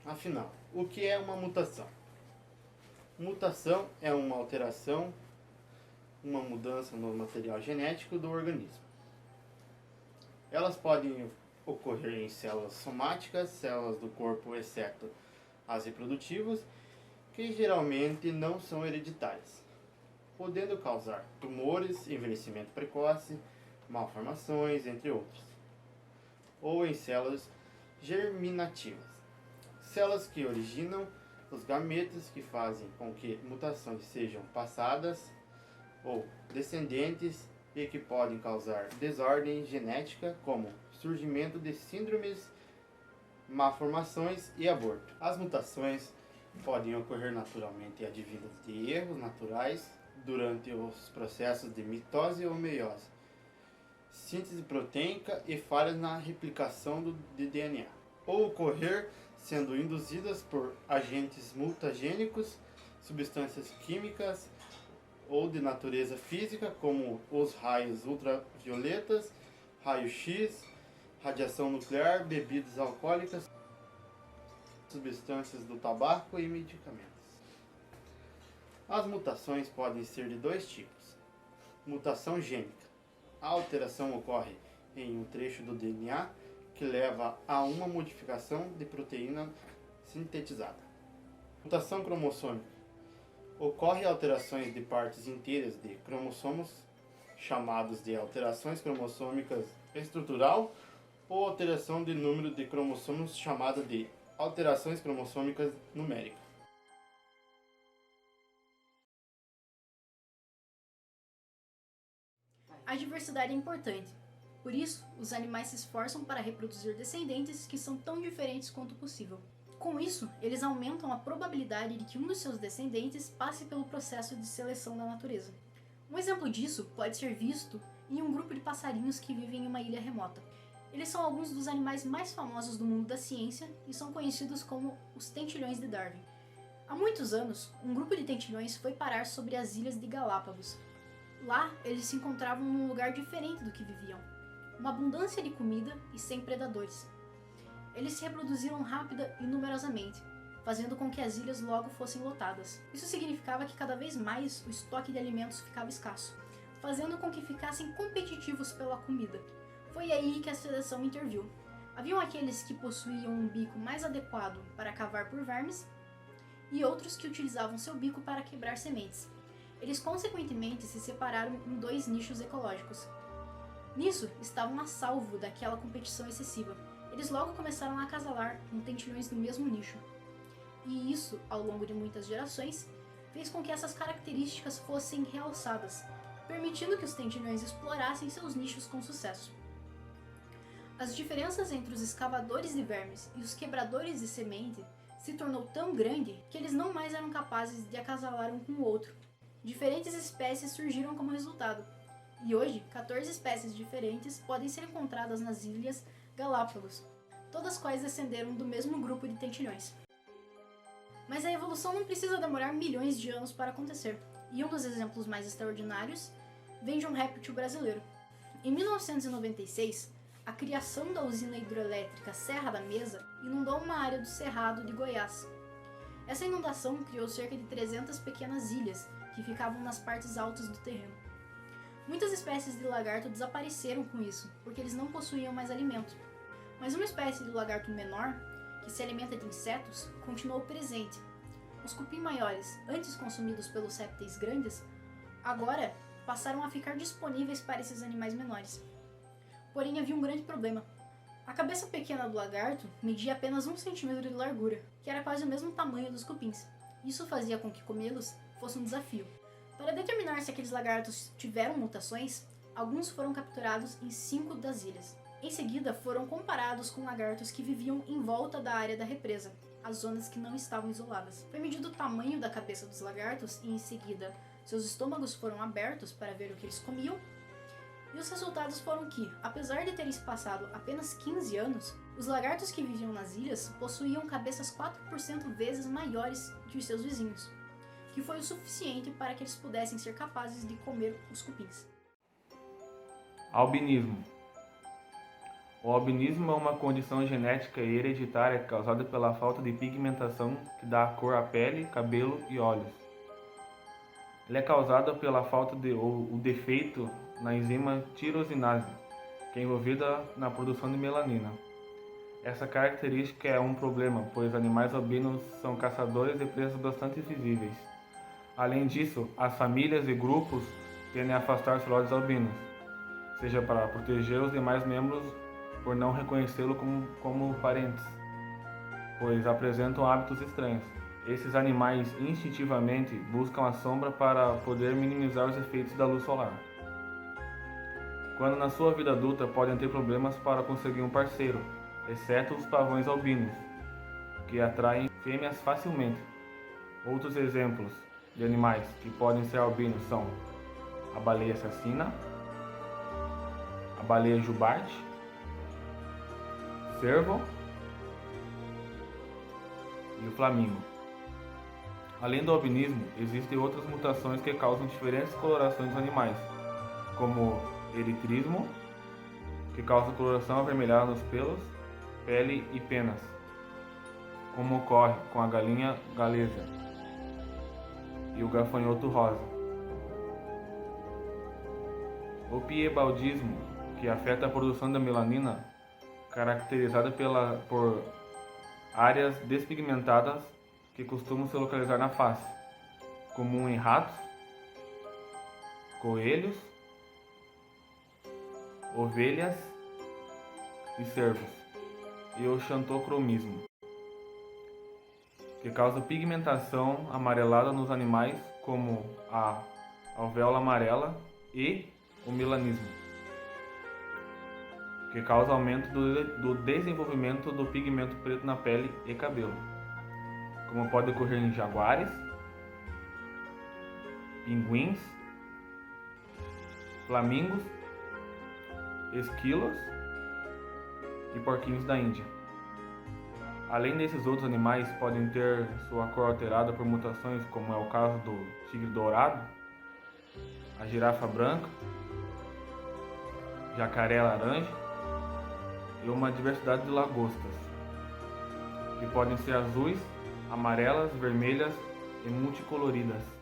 Afinal, o que é uma mutação? Mutação é uma alteração, uma mudança no material genético do organismo. Elas podem ocorrer em células somáticas, células do corpo, exceto as reprodutivas, que geralmente não são hereditárias, podendo causar tumores, envelhecimento precoce, malformações, entre outros. Ou em células germinativas, células que originam os gametas que fazem com que mutações sejam passadas ou descendentes e que podem causar desordem genética como surgimento de síndromes, malformações e aborto. As mutações podem ocorrer naturalmente advindas de erros naturais durante os processos de mitose ou meiose, síntese proteica e falhas na replicação de DNA, ou ocorrer sendo induzidas por agentes mutagênicos, substâncias químicas ou de natureza física, como os raios ultravioletas, raio-x, radiação nuclear, bebidas alcoólicas, substâncias do tabaco e medicamentos. As mutações podem ser de dois tipos. Mutação gênica. A alteração ocorre em um trecho do DNA que leva a uma modificação de proteína sintetizada. Mutação cromossômica. Ocorre alterações de partes inteiras de cromossomos, chamados de alterações cromossômicas estrutural, ou alteração de número de cromossomos, chamada de alterações cromossômicas numéricas. A diversidade é importante. Por isso, os animais se esforçam para reproduzir descendentes que são tão diferentes quanto possível. Com isso, eles aumentam a probabilidade de que um dos seus descendentes passe pelo processo de seleção da natureza. Um exemplo disso pode ser visto em um grupo de passarinhos que vivem em uma ilha remota. Eles são alguns dos animais mais famosos do mundo da ciência e são conhecidos como os tentilhões de Darwin. Há muitos anos, um grupo de tentilhões foi parar sobre as ilhas de Galápagos. Lá, eles se encontravam num lugar diferente do que viviam, uma abundância de comida e sem predadores. Eles se reproduziram rápida e numerosamente, fazendo com que as ilhas logo fossem lotadas. Isso significava que cada vez mais o estoque de alimentos ficava escasso, fazendo com que ficassem competitivos pela comida. Foi aí que a seleção interviu. Haviam aqueles que possuíam um bico mais adequado para cavar por vermes e outros que utilizavam seu bico para quebrar sementes. Eles consequentemente se separaram em dois nichos ecológicos. Nisso, estavam a salvo daquela competição excessiva. Eles logo começaram a acasalar com tentilhões do mesmo nicho. E isso, ao longo de muitas gerações, fez com que essas características fossem realçadas, permitindo que os tentilhões explorassem seus nichos com sucesso. As diferenças entre os escavadores de vermes e os quebradores de semente se tornou tão grande que eles não mais eram capazes de acasalar um com o outro. Diferentes espécies surgiram como resultado, e hoje 14 espécies diferentes podem ser encontradas nas ilhas Galápagos, todas quais descenderam do mesmo grupo de tentilhões. Mas a evolução não precisa demorar milhões de anos para acontecer, e um dos exemplos mais extraordinários vem de um réptil brasileiro. Em 1996, a criação da usina hidrelétrica Serra da Mesa inundou uma área do Cerrado de Goiás. Essa inundação criou cerca de 300 pequenas ilhas que ficavam nas partes altas do terreno. Muitas espécies de lagarto desapareceram com isso, porque eles não possuíam mais alimento. Mas uma espécie de lagarto menor, que se alimenta de insetos, continuou presente. Os cupim maiores, antes consumidos pelos répteis grandes, agora passaram a ficar disponíveis para esses animais menores. Porém, havia um grande problema. A cabeça pequena do lagarto media apenas 1 centímetro de largura, que era quase o mesmo tamanho dos cupins. Isso fazia com que comê-los fosse um desafio. Para determinar se aqueles lagartos tiveram mutações, alguns foram capturados em 5 das ilhas. Em seguida, foram comparados com lagartos que viviam em volta da área da represa, as zonas que não estavam isoladas. Foi medido o tamanho da cabeça dos lagartos e, em seguida, seus estômagos foram abertos para ver o que eles comiam. E os resultados foram que, apesar de terem se passado apenas 15 anos, os lagartos que viviam nas ilhas possuíam cabeças 4% vezes maiores que os seus vizinhos, que foi o suficiente para que eles pudessem ser capazes de comer os cupins. Albinismo. O albinismo é uma condição genética e hereditária causada pela falta de pigmentação que dá cor à pele, cabelo e olhos. Ela é causada pela falta de ou o defeito na enzima tirosinase, que é envolvida na produção de melanina. Essa característica é um problema, pois animais albinos são caçadores de presas bastante visíveis. Além disso, as famílias e grupos tendem a afastar os filhotes albinos, seja para proteger os demais membros por não reconhecê-lo como parentes, pois apresentam hábitos estranhos. Esses animais instintivamente buscam a sombra para poder minimizar os efeitos da luz solar. Quando na sua vida adulta podem ter problemas para conseguir um parceiro, exceto os pavões albinos, que atraem fêmeas facilmente. Outros exemplos de animais que podem ser albinos são a baleia assassina, a baleia jubarte, cervo e o flamingo. Além do albinismo, existem outras mutações que causam diferentes colorações dos animais, como eritrismo, que causa coloração avermelhada nos pelos, pele e penas, como ocorre com a galinha galesa e o gafanhoto rosa. O piebaldismo, que afeta a produção da melanina, caracterizada por áreas despigmentadas que costumam se localizar na face, comum em ratos, coelhos, ovelhas e cervos, e o xantocromismo, que causa pigmentação amarelada nos animais, como a alvéola amarela e o melanismo, que causa aumento do desenvolvimento do pigmento preto na pele e cabelo, como pode ocorrer em jaguares, pinguins, flamingos, esquilos e porquinhos da Índia. Além desses, outros animais podem ter sua cor alterada por mutações, como é o caso do tigre dourado, a girafa branca, jacaré laranja e uma diversidade de lagostas, que podem ser azuis, amarelas, vermelhas e multicoloridas.